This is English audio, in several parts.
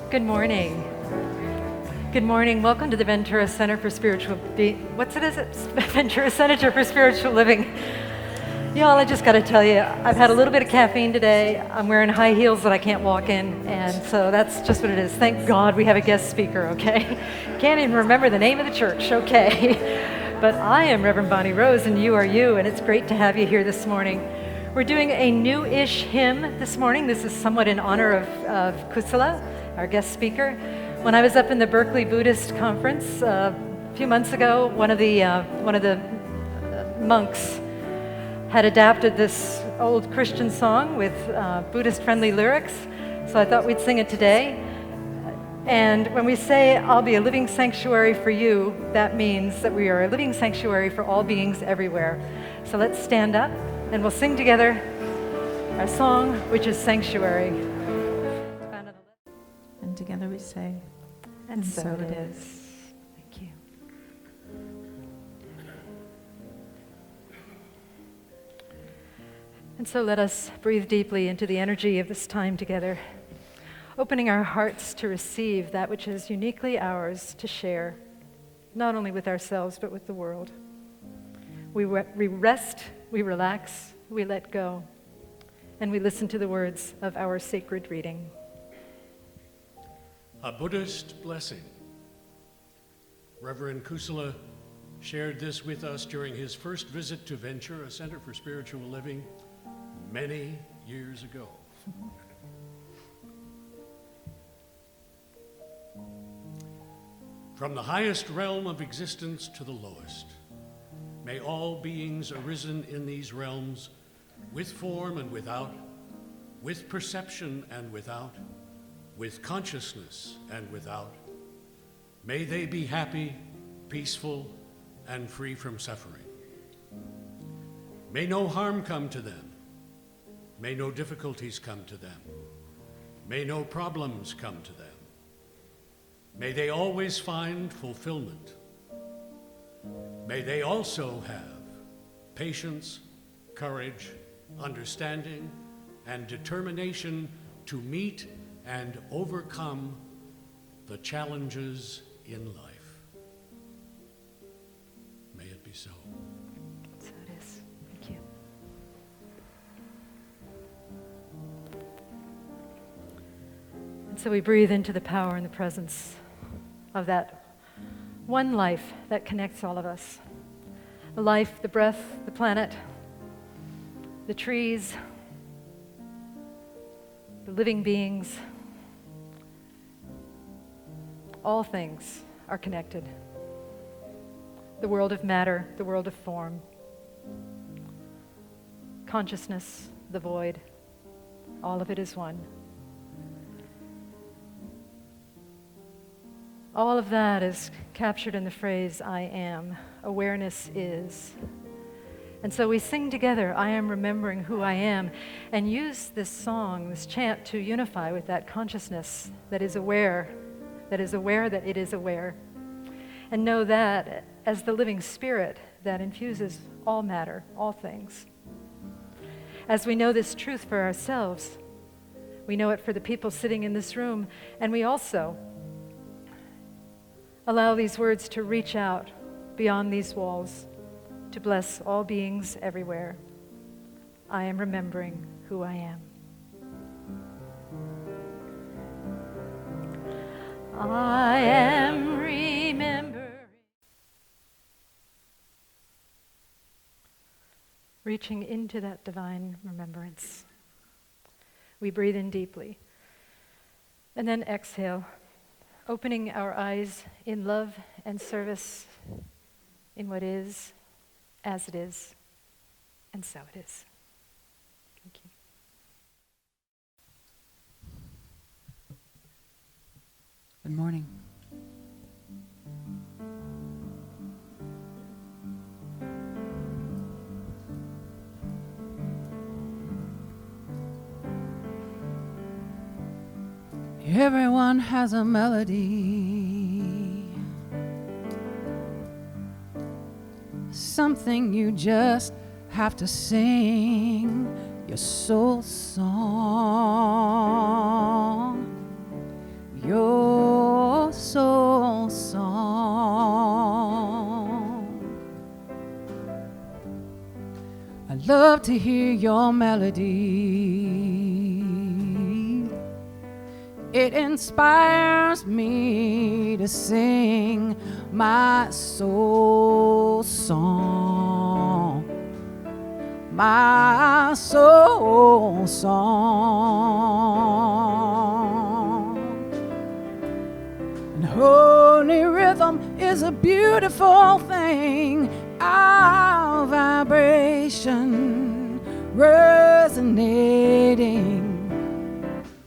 Good morning. Good morning. Welcome to the Ventura Center for Spiritual Ventura Center for Spiritual Living. Y'all, I just got to tell you, I've had a little bit of caffeine today. I'm wearing high heels that I can't walk in, and so that's just what it is. Thank God we have a guest speaker, okay? Can't even remember the name of the church, okay? But I am Reverend Bonnie Rose, and you are you, and it's great to have you here this morning. We're doing a new-ish hymn this morning. This is somewhat in honor of Kusala, our guest speaker. When I was up in the Berkeley Buddhist conference a few months ago, one of the monks had adapted this old Christian song with Buddhist-friendly lyrics, so I thought we'd sing it today. And when we say, "I'll be a living sanctuary for you," that means that we are a living sanctuary for all beings everywhere. So let's stand up and we'll sing together our song, which is Sanctuary. And together we say, and so it is. Thank you. And so let us breathe deeply into the energy of this time together, opening our hearts to receive that which is uniquely ours to share, not only with ourselves, but with the world. We rest, we relax, we let go, and we listen to the words of our sacred reading. A Buddhist blessing. Reverend Kusala shared this with us during his first visit to Ventura Center for Spiritual Living many years ago. From the highest realm of existence to the lowest, may all beings arisen in these realms, with form and without, with perception and without, with consciousness and without, may they be happy, peaceful, and free from suffering. May no harm come to them. May no difficulties come to them. May no problems come to them. May they always find fulfillment. May they also have patience, courage, understanding, and determination to meet and overcome the challenges in life. May it be so. So it is. Thank you. And so we breathe into the power and the presence of that one life that connects all of us. The life, the breath, the planet, the trees, the living beings. All things are connected. The world of matter, the world of form, consciousness, the void, all of it is one. All of that is captured in the phrase, I am. Awareness is. And so we sing together, I am remembering who I am, and use this song, this chant, to unify with that consciousness that is aware that it is aware. And know that as the living spirit that infuses all matter, all things. As we know this truth for ourselves, we know it for the people sitting in this room, and we also allow these words to reach out beyond these walls to bless all beings everywhere. I am remembering who I am. I am remembering. Reaching into that divine remembrance. We breathe in deeply. And then exhale, opening our eyes in love and service in what is, as it is, and so it is. Thank you. good morning. Everyone has a melody, something you just have to sing, your soul song, your love to hear your melody. It inspires me to sing my soul song, my soul song. And holy rhythm is a beautiful thing, our vibration resonating.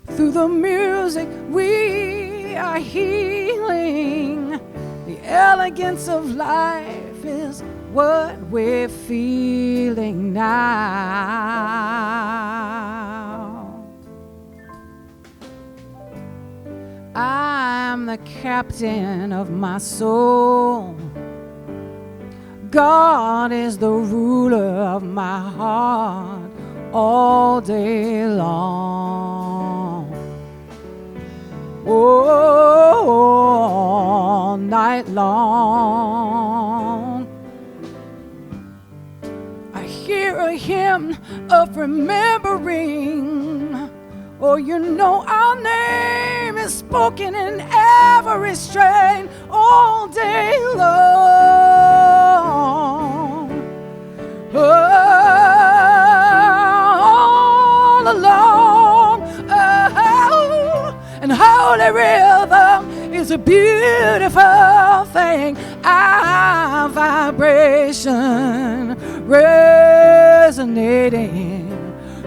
Through the music we are healing. The elegance of life is what we're feeling now. I'm the captain of my soul. God is the ruler of my heart all day long. All night long. I hear a hymn of remembering. Oh, you know our name is spoken in every strain all day long. All along. Oh, and holy rhythm is a beautiful thing. Our vibration resonating.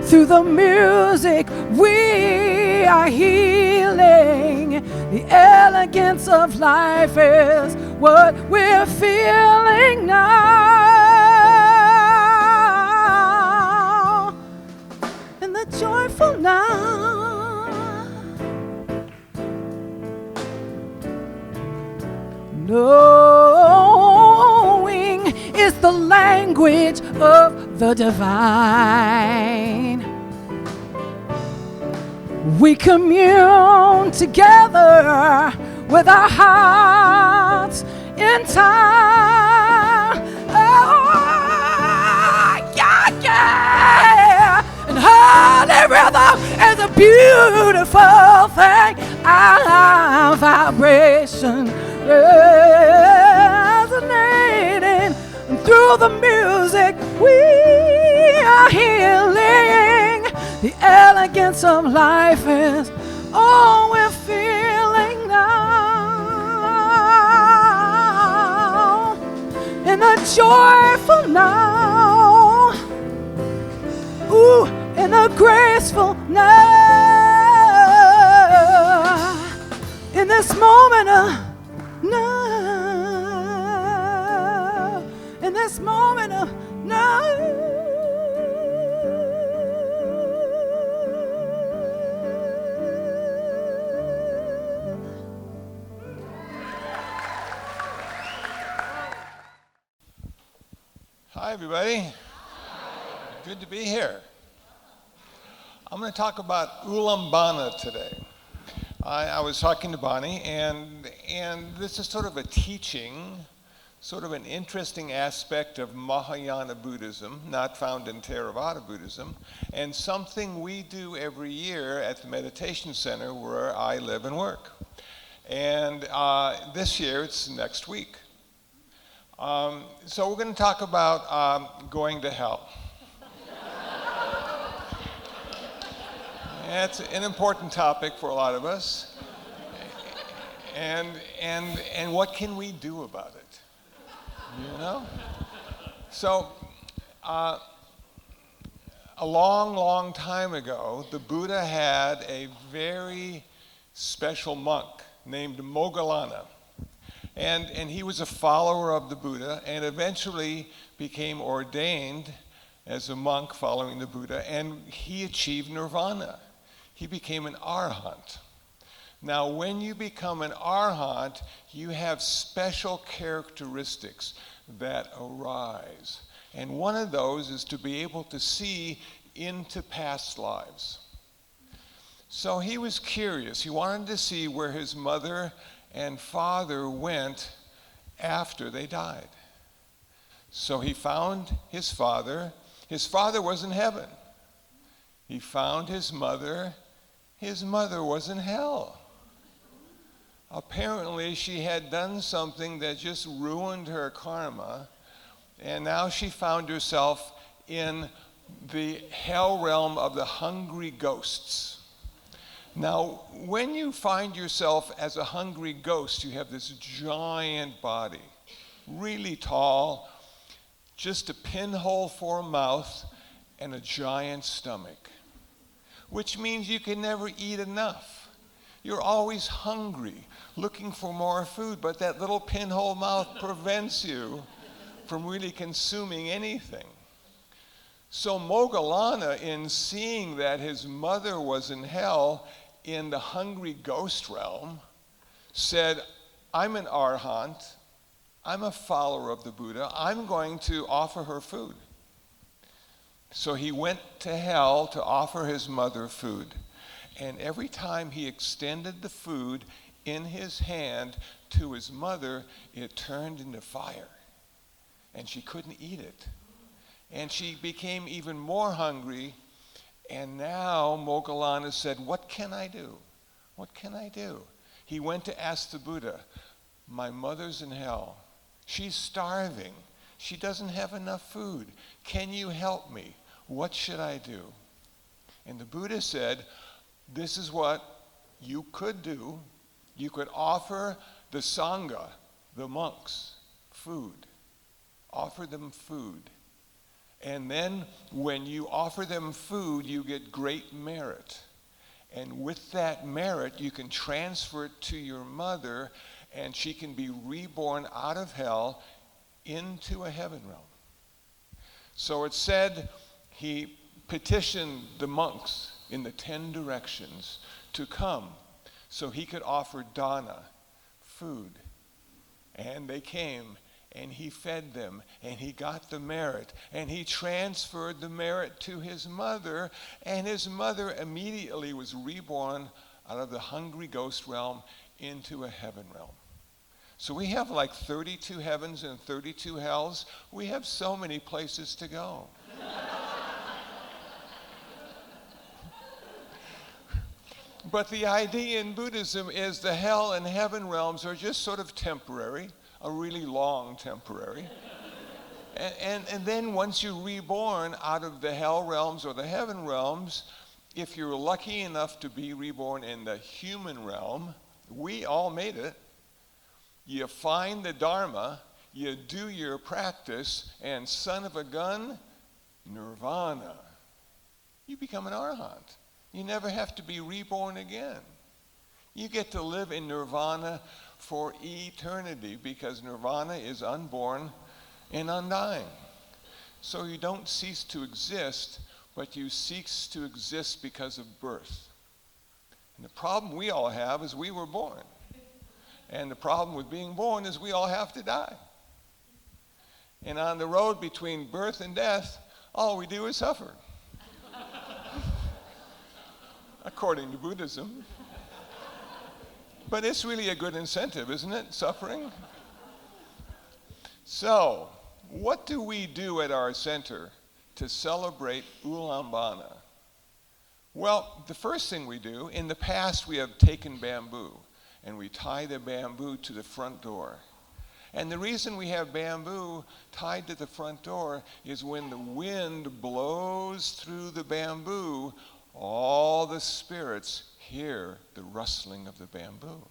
Through the music we are healing. The elegance of life is what we're feeling now. And the joyful now. Knowing is the language of the divine. We commune together with our hearts in time. Oh, yeah, yeah. And holy rhythm is a beautiful thing. Our vibration resonating. And through the music we are healing. The elegance of life is all we're feeling now. In the joyful now. Ooh, in the graceful now. In this moment of now. In this moment of now. Hi, everybody. Good to be here. I'm going to talk about Ullambana today. I was talking to Bonnie, and this is sort of a teaching, sort of an interesting aspect of Mahayana Buddhism, not found in Theravada Buddhism, and something we do every year at the meditation center where I live and work. And this year, it's next week. So we're going to talk about going to hell. It's an important topic for a lot of us. And what can we do about it? You know? So a long, long time ago, the Buddha had a very special monk named Moggallana. And he was a follower of the Buddha and eventually became ordained as a monk following the Buddha, and he achieved nirvana. He became an arhat. Now, when you become an arhat, you have special characteristics that arise. And one of those is to be able to see into past lives. So he was curious. He wanted to see where his mother and father went after they died. So he found his father. His father was in heaven. He found his mother. His mother was in hell. Apparently, she had done something that just ruined her karma, and now she found herself in the hell realm of the hungry ghosts. Now, when you find yourself as a hungry ghost, you have this giant body, really tall, just a pinhole for a mouth, and a giant stomach, which means you can never eat enough. You're always hungry, looking for more food, but that little pinhole mouth prevents you from really consuming anything. So Moggallana, in seeing that his mother was in hell in the hungry ghost realm, said, I'm an arhat, I'm a follower of the Buddha, I'm going to offer her food. So he went to hell to offer his mother food. And every time he extended the food in his hand to his mother, it turned into fire. And she couldn't eat it. And she became even more hungry. And now Moggallana said, what can I do? What can I do? He went to ask the Buddha, my mother's in hell. She's starving. She doesn't have enough food. Can you help me? What should I do? And the Buddha said, this is what you could do. You could offer the Sangha, the monks, food. Offer them food. And then when you offer them food, you get great merit. And with that merit, you can transfer it to your mother, and she can be reborn out of hell into a heaven realm. So it said he petitioned the monks in the 10 directions to come so he could offer dana, food. And they came, and he fed them, and he got the merit, and he transferred the merit to his mother, and his mother immediately was reborn out of the hungry ghost realm into a heaven realm. So we have like 32 heavens and 32 hells. We have so many places to go. But the idea in Buddhism is the hell and heaven realms are just sort of temporary, a really long temporary. And then once you're reborn out of the hell realms or the heaven realms, if you're lucky enough to be reborn in the human realm, we all made it. You find the Dharma, you do your practice, and son of a gun, nirvana. You become an arhat. You never have to be reborn again. You get to live in nirvana for eternity because nirvana is unborn and undying. So you don't cease to exist, but you cease to exist because of birth. And the problem we all have is we were born. And the problem with being born is we all have to die. And on the road between birth and death, all we do is suffer. According to Buddhism. But it's really a good incentive, isn't it? Suffering. So, what do we do at our center to celebrate Ullambana? Well, the first thing we do, in the past we have taken bamboo, and we tie the bamboo to the front door. And the reason we have bamboo tied to the front door is when the wind blows through the bamboo, all the spirits hear the rustling of the bamboo.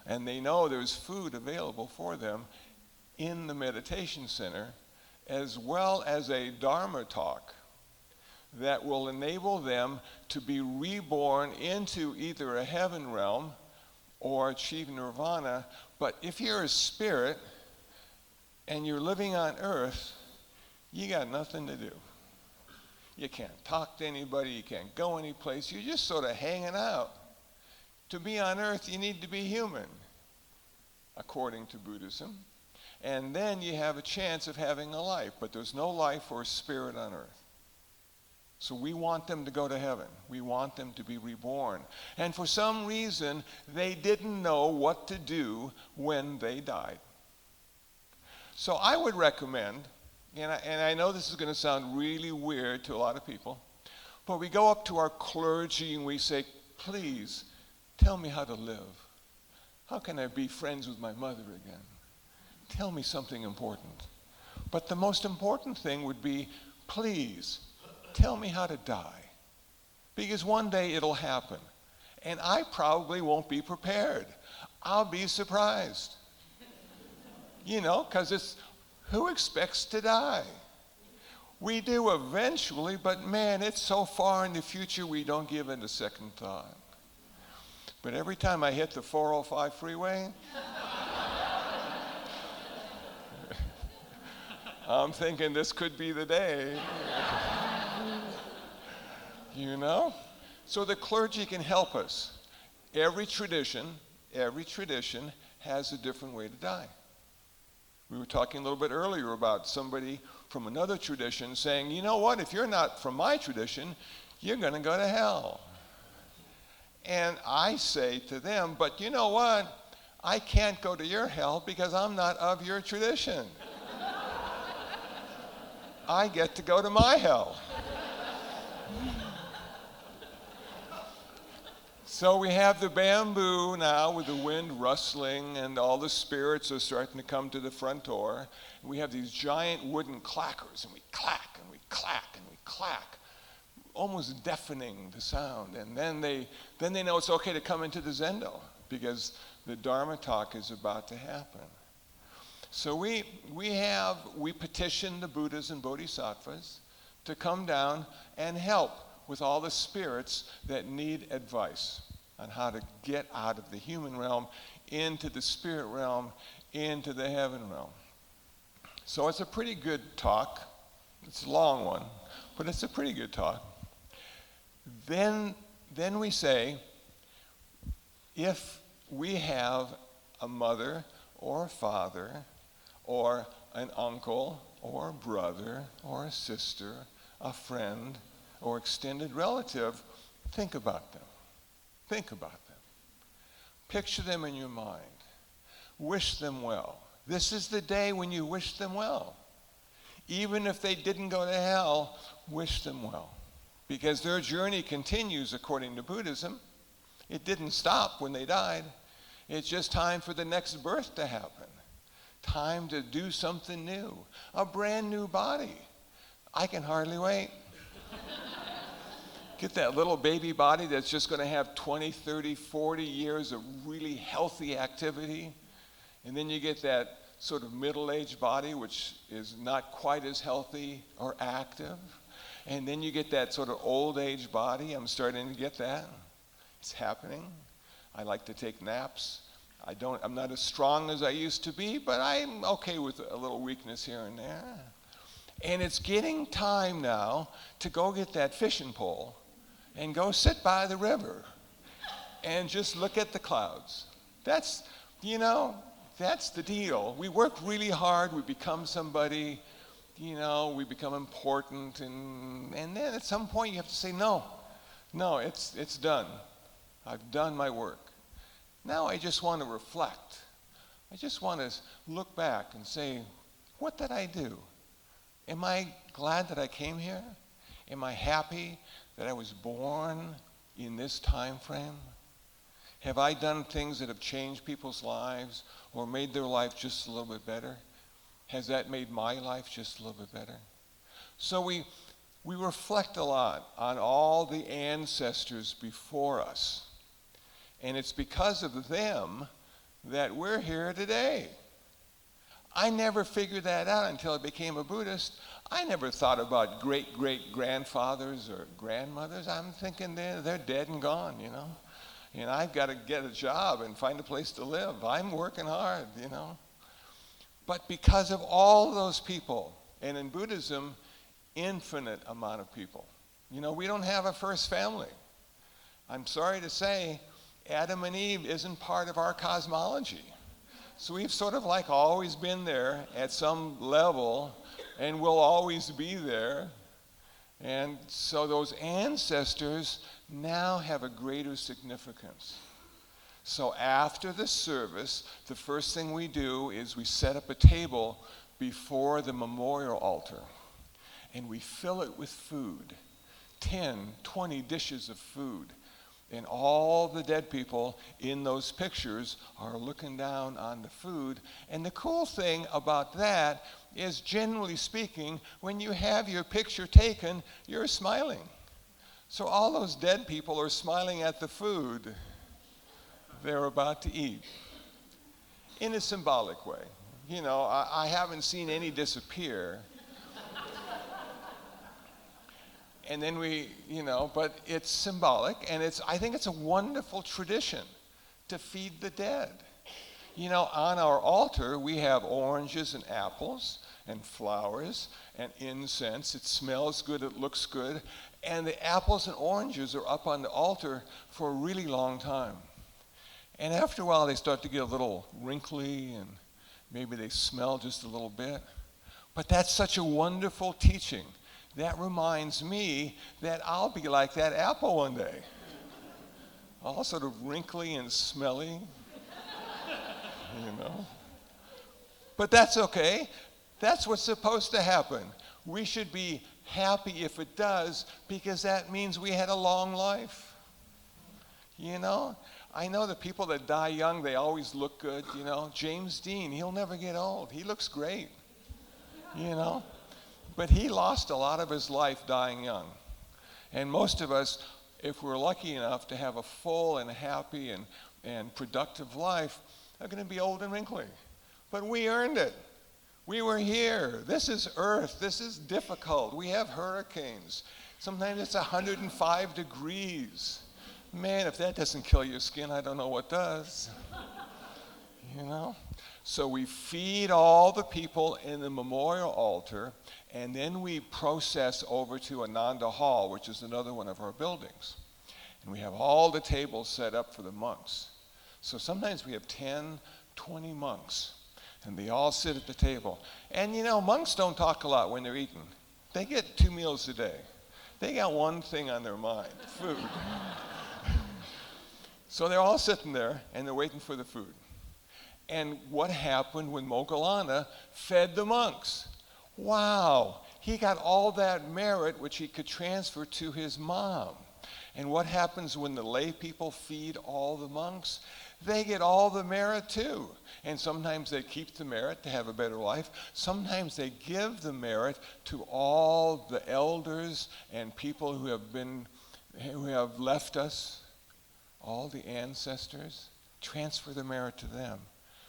And they know there's food available for them in the meditation center, as well as a Dharma talk that will enable them to be reborn into either a heaven realm or achieve nirvana. But if you're a spirit and you're living on earth, you got nothing to do. You can't talk to anybody, you can't go anyplace, you're just sort of hanging out. To be on earth, you need to be human, according to Buddhism. And then you have a chance of having a life, but there's no life or spirit on earth. So we want them to go to heaven. We want them to be reborn. And for some reason, they didn't know what to do when they died. So I would recommend and I know this is going to sound really weird to a lot of people, but we go up to our clergy and we say, please, tell me how to live. How can I be friends with my mother again? Tell me something important. But the most important thing would be, please, tell me how to die. Because one day it'll happen. And I probably won't be prepared. I'll be surprised. Because it's, who expects to die? We do eventually, but man, it's so far in the future we don't give it a second thought. But every time I hit the 405 freeway, I'm thinking this could be the day. So the clergy can help us. Every tradition has a different way to die. We were talking a little bit earlier about somebody from another tradition saying, you know what, if you're not from my tradition, you're going to go to hell. And I say to them, but you know what? I can't go to your hell because I'm not of your tradition. I get to go to my hell. So we have the bamboo now with the wind rustling and all the spirits are starting to come to the front door. We have these giant wooden clackers and we clack and we clack and we clack, almost deafening the sound. And then they know it's okay to come into the zendo because the Dharma talk is about to happen. So we petition the Buddhas and Bodhisattvas to come down and help with all the spirits that need advice on how to get out of the human realm into the spirit realm, into the heaven realm. So it's a pretty good talk. It's a long one, but it's a pretty good talk. Then we say, if we have a mother or a father or an uncle or a brother or a sister, a friend, or extended relative, think about them. Think about them. Picture them in your mind. Wish them well. This is the day when you wish them well. Even if they didn't go to hell, wish them well. Because their journey continues according to Buddhism. It didn't stop when they died. It's just time for the next birth to happen. Time to do something new. A brand new body. I can hardly wait. Get that little baby body that's just going to have 20, 30, 40 years of really healthy activity. And then you get that sort of middle-aged body, which is not quite as healthy or active. And then you get that sort of old-age body. I'm starting to get that. It's happening. I like to take naps. I'm not as strong as I used to be, but I'm okay with a little weakness here and there. And it's getting time now to go get that fishing pole and go sit by the river and just look at the clouds. That's the deal. We work really hard, we become somebody, we become important, and then at some point you have to say, no, it's done. I've done my work. Now I just want to reflect. I just want to look back and say, what did I do? Am I glad that I came here? Am I happy that I was born in this time frame? Have I done things that have changed people's lives or made their life just a little bit better? Has that made my life just a little bit better? So we reflect a lot on all the ancestors before us. And it's because of them that we're here today. I never figured that out until I became a Buddhist. I never thought about great-great-grandfathers or grandmothers. I'm thinking they're dead and gone, And I've got to get a job and find a place to live. I'm working hard, But because of all those people, and in Buddhism, infinite amount of people. We don't have a first family. I'm sorry to say, Adam and Eve isn't part of our cosmology. So we've sort of like always been there at some level, and we'll always be there. And so those ancestors now have a greater significance. So after the service, the first thing we do is we set up a table before the memorial altar, and we fill it with food, 10, 20 dishes of food. And all the dead people in those pictures are looking down on the food. And the cool thing about that is, generally speaking, when you have your picture taken, you're smiling. So all those dead people are smiling at the food they're about to eat in a symbolic way. You know, I haven't seen any disappear. And then but it's symbolic, and I think it's a wonderful tradition to feed the dead. You know, on our altar, we have oranges and apples and flowers and incense. It smells good, it looks good. And the apples and oranges are up on the altar for a really long time. And after a while, they start to get a little wrinkly, and maybe they smell just a little bit. But that's such a wonderful teaching. That reminds me that I'll be like that apple one day. All sort of wrinkly and smelly, you know. But that's okay. That's what's supposed to happen. We should be happy if it does, because that means we had a long life. You know? I know the people that die young, they always look good, you know. James Dean, he'll never get old. He looks great, you know. But he lost a lot of his life dying young. And most of us, if we're lucky enough to have a full and happy and productive life, are going to be old and wrinkly. But we earned it. We were here. This is Earth. This is difficult. We have hurricanes. Sometimes it's 105 degrees. Man, if that doesn't kill your skin, I don't know what does. You know? So we feed all the people in the memorial altar, and then we process over to Ananda Hall, which is another one of our buildings. And we have all the tables set up for the monks. So sometimes we have 10, 20 monks, and they all sit at the table. And you know, monks don't talk a lot when they're eating. They get 2 meals a day. They got one thing on their mind, food. So they're all sitting there, and they're waiting for the food. And what happened when Moggallana fed the monks? Wow, he got all that merit which he could transfer to his mom. And what happens when the lay people feed all the monks? They get all the merit too. And sometimes they keep the merit to have a better life. Sometimes they give the merit to all the elders and people who have left us, all the ancestors. Transfer the merit to them,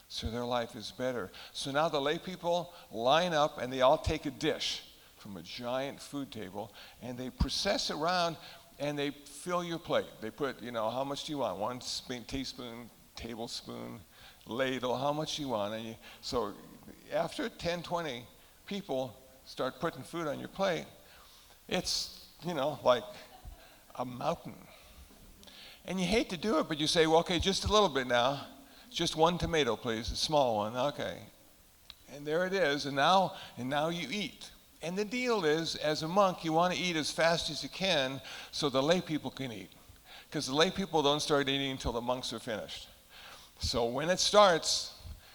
so their life is better. So now the lay people line up, and they all take a dish from a giant food table, and they process around, and they fill your plate. They put, you know, how much do you want? 1 teaspoon, tablespoon, ladle, how much do you want? And so after 10, 20 people start putting food on your plate, it's, you know, like a mountain. And you hate to do it, but you say, well, okay, just a little bit now. Just 1 tomato, please, a small one, okay. And there it is, and now you eat. And the deal is, as a monk, you want to eat as fast as you can so the lay people can eat. Because the lay people don't start eating until the monks are finished. So when it starts,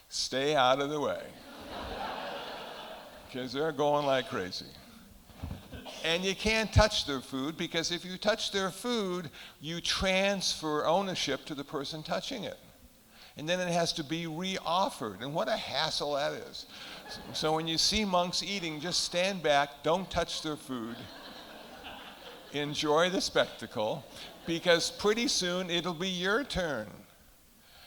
stay out of the way. Because they're going like crazy. And you can't touch their food, because if you touch their food, you transfer ownership to the person touching it. And then it has to be re-offered. And what a hassle that is. So when you see monks eating, just stand back, don't touch their food. Enjoy the spectacle, because pretty soon it'll be your turn.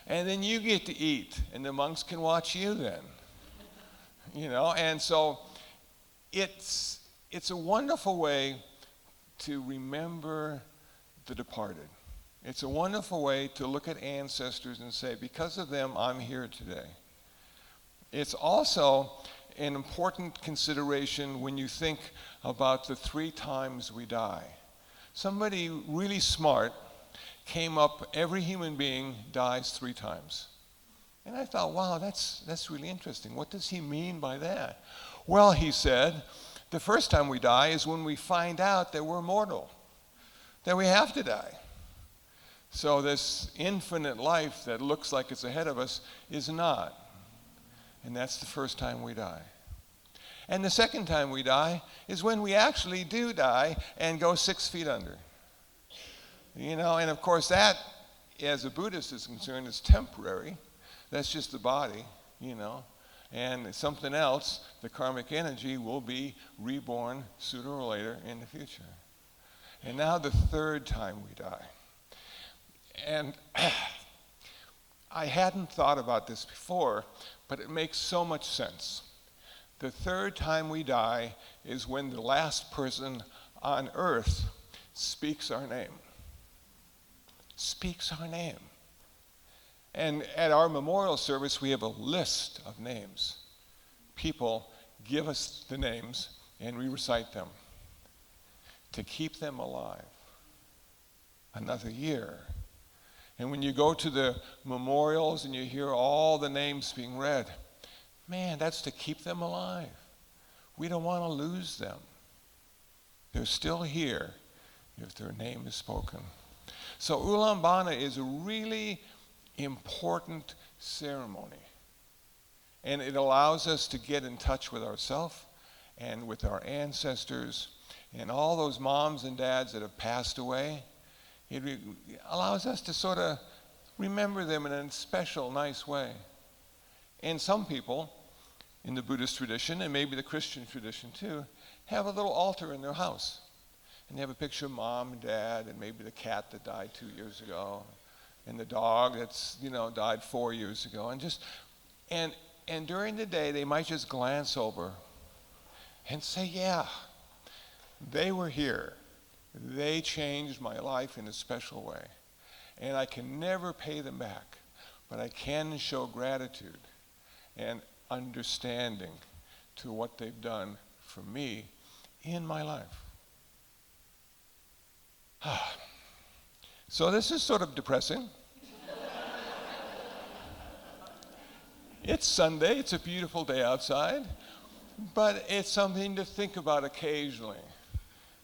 And then you get to eat, and the monks can watch you then. You know, and so it's a wonderful way to remember the departed. It's a wonderful way to look at ancestors and say, because of them, I'm here today. It's also an important consideration when you think about the 3 times we die. Somebody really smart came up, every human being dies 3 times. And I thought, wow, that's really interesting. What does he mean by that? Well, he said, the first time we die is when we find out that we're mortal, that we have to die. So this infinite life that looks like it's ahead of us is not. And that's the first time we die. And the second time we die is when we actually do die and go 6 feet under. You know, and of course that, as a Buddhist is concerned, is temporary. That's just the body, you know. And something else, the karmic energy, will be reborn sooner or later in the future. And now the third time we die. And I hadn't thought about this before, but it makes so much sense. The third time we die is when the last person on earth speaks our name. Speaks our name. And at our memorial service, we have a list of names. People give us the names, and we recite them to keep them alive another year. And when you go to the memorials and you hear all the names being read, man, that's to keep them alive. We don't want to lose them. They're still here if their name is spoken. So Ullambana is a really important ceremony. And it allows us to get in touch with ourselves and with our ancestors and all those moms and dads that have passed away. It allows us to sort of remember them in a special, nice way. And some people in the Buddhist tradition, and maybe the Christian tradition too, have a little altar in their house. And they have a picture of mom and dad and maybe the cat that died 2 years ago and the dog that's, you know, died 4 years ago. And during the day, they might just glance over and say, yeah, they were here. They changed my life in a special way. And I can never pay them back, but I can show gratitude and understanding to what they've done for me in my life. So this is sort of depressing. It's Sunday, it's a beautiful day outside, but it's something to think about occasionally.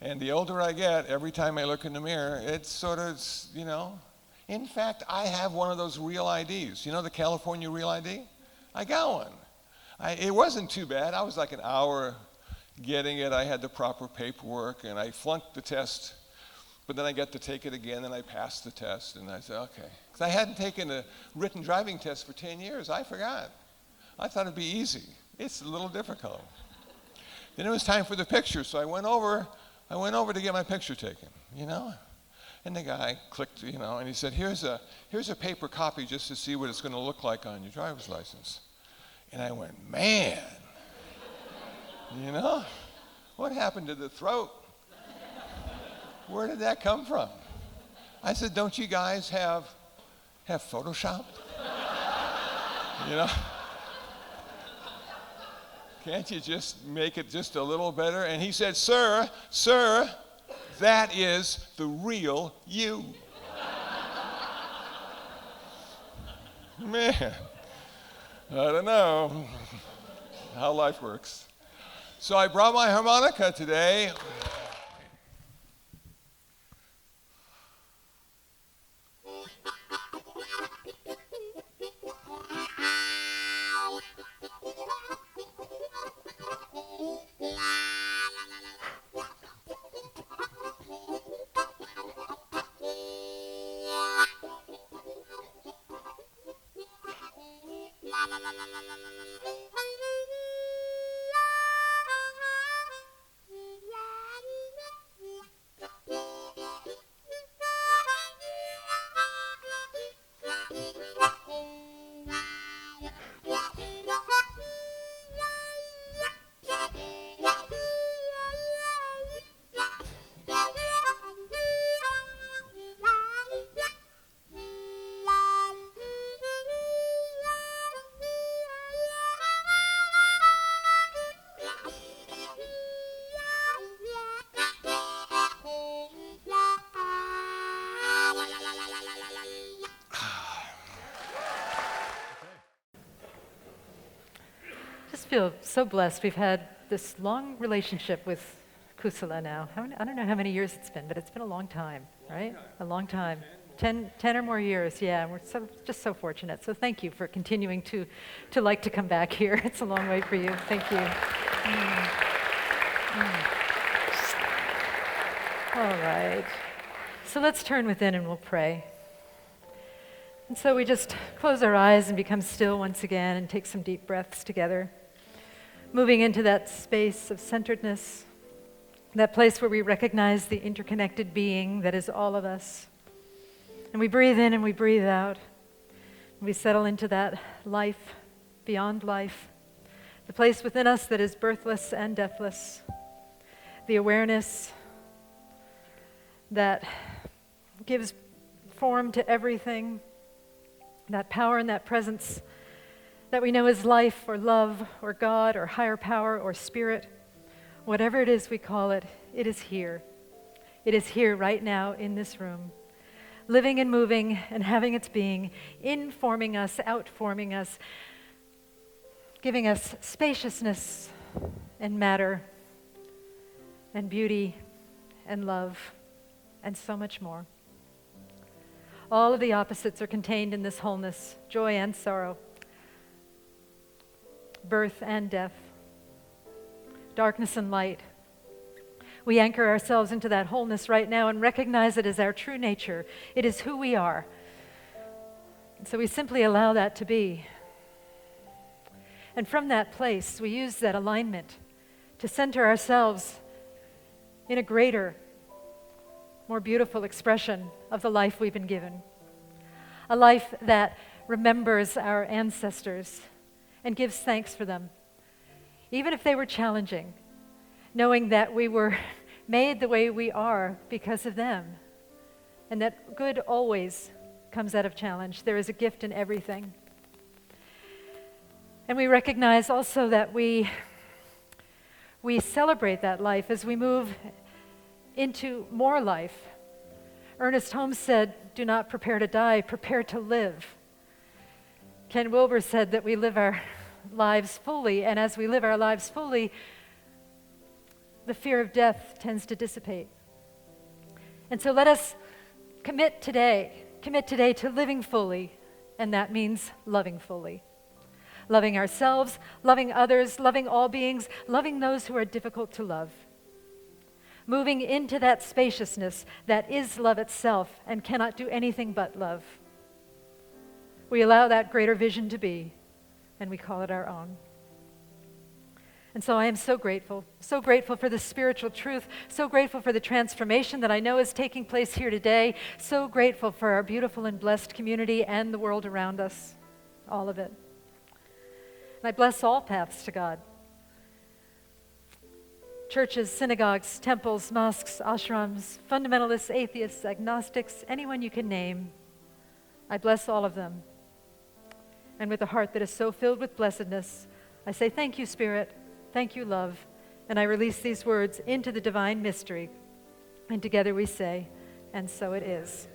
And the older I get, every time I look in the mirror, it's sort of, you know. In fact, I have one of those real IDs. You know the California Real ID? I got one. It wasn't too bad. I was like an hour getting it. I had the proper paperwork, and I flunked the test. But then I got to take it again, and I passed the test. And I said, okay. Because I hadn't taken a written driving test for 10 years. I forgot. I thought it'd be easy. It's a little difficult. Then it was time for the picture, so I went over to get my picture taken, you know? And the guy clicked, you know, and he said, here's a paper copy just to see what it's going to look like on your driver's license. And I went, man, you know, what happened to the throat? Where did that come from? I said, don't you guys have Photoshop? You know? Can't you just make it just a little better? And he said, sir, that is the real you. Man, I don't know how life works. So I brought my harmonica today. Feel so blessed. We've had this long relationship with Kusala now. I don't know how many years it's been, but it's been a long time, right? A long time. 10 or more years, yeah. And we're just so fortunate. So thank you for continuing to like to come back here. It's a long way for you. Thank you. All right. So let's turn within and we'll pray. And so we just close our eyes and become still once again and take some deep breaths together, moving into that space of centeredness, that place where we recognize the interconnected being that is all of us. And we breathe in and we breathe out. We settle into that life beyond life, the place within us that is birthless and deathless, the awareness that gives form to everything, that power and that presence that we know is life or love or God or higher power or spirit. Whatever it is we call it, it is here. It is here right now in this room, living and moving and having its being, informing us, outforming us, giving us spaciousness and matter and beauty and love and so much more. All of the opposites are contained in this wholeness, joy and sorrow, birth and death, darkness and light. We anchor ourselves into that wholeness right now and recognize it as our true nature. It is who we are. And so we simply allow that to be. And from that place, we use that alignment to center ourselves in a greater, more beautiful expression of the life we've been given. A life that remembers our ancestors and gives thanks for them, even if they were challenging, knowing that we were made the way we are because of them, and that good always comes out of challenge. There is a gift in everything. And we recognize also that we celebrate that life as we move into more life. Ernest Holmes said, "Do not prepare to die, prepare to live." Ken Wilber said that we live our lives fully, and as we live our lives fully, the fear of death tends to dissipate. And so let us commit today to living fully, and that means loving fully. Loving ourselves, loving others, loving all beings, loving those who are difficult to love. Moving into that spaciousness that is love itself and cannot do anything but love. We allow that greater vision to be, and we call it our own. And so I am so grateful for the spiritual truth, so grateful for the transformation that I know is taking place here today, so grateful for our beautiful and blessed community and the world around us, all of it. And I bless all paths to God. Churches, synagogues, temples, mosques, ashrams, fundamentalists, atheists, agnostics, anyone you can name. I bless all of them. And with a heart that is so filled with blessedness, I say thank you, Spirit, thank you, love, and I release these words into the divine mystery. And together we say, and so it is.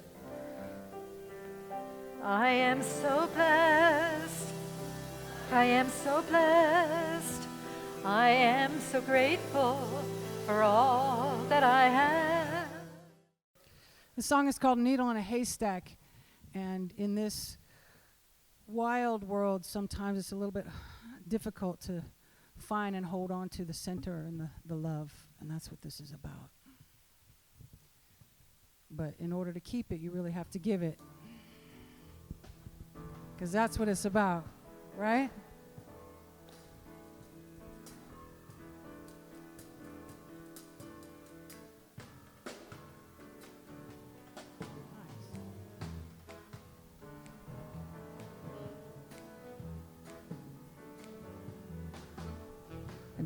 I am so blessed. I am so blessed. I am so grateful for all that I have. The song is called Needle in a Haystack, and in this wild world, sometimes it's a little bit difficult to find and hold on to the center and the love, and that's what this is about. But in order to keep it, you really have to give it, because that's what it's about, right?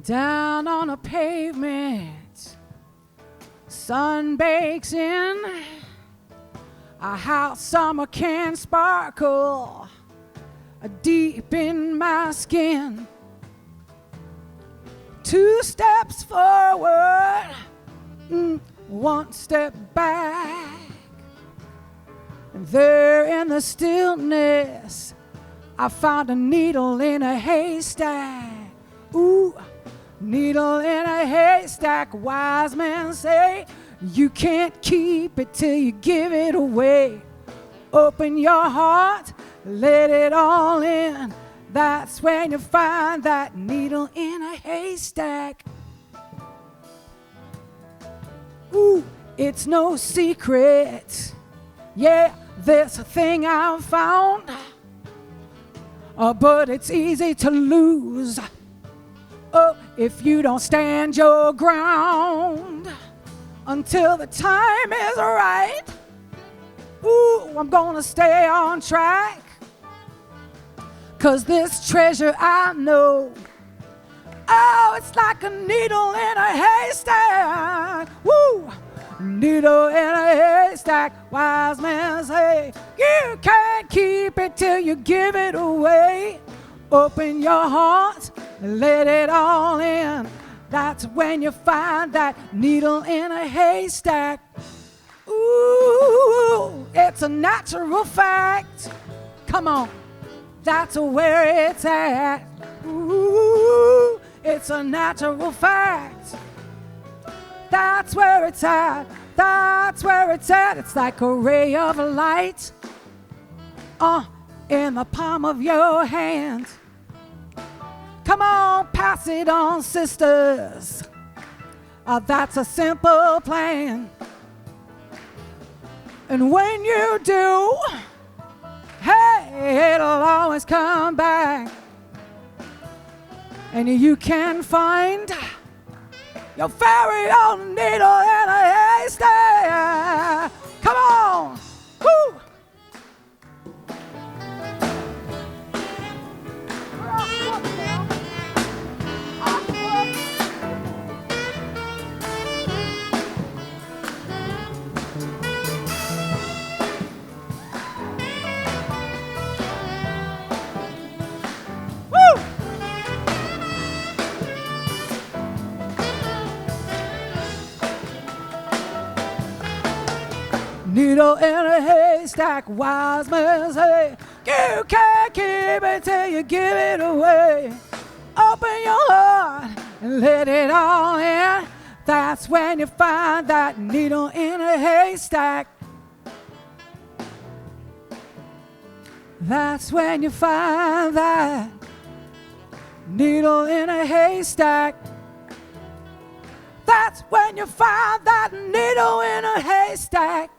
Down on a pavement, sun bakes in, a hot summer can sparkle deep in my skin. 2 steps forward, 1 step back, and there in the stillness, I found a needle in a haystack. Ooh. Needle in a haystack, wise men say, you can't keep it till you give it away. Open your heart, let it all in, That's when you find that needle in a haystack. Ooh, it's no secret. Yeah, this thing I've found. But it's easy to lose. Oh, if you don't stand your ground until the time is right. Ooh, I'm gonna stay on track. 'Cause this treasure I know, oh, it's like a needle in a haystack. Woo! Needle in a haystack, wise men say. You can't keep it till you give it away. Open your heart and let it all in. That's when you find that needle in a haystack. Ooh, it's a natural fact. Come on, that's where it's at. Ooh, it's a natural fact. That's where it's at. That's where it's at. It's like a ray of light in the palm of your hand. Come on, pass it on, sisters. That's a simple plan. And when you do, hey, it'll always come back. And you can find your very own needle in a haystack. Come on. Woo. Needle in a haystack, wise men say. You can't keep it till you give it away. Open your heart and let it all in. That's when you find that needle in a haystack. That's when you find that needle in a haystack. That's when you find that needle in a haystack.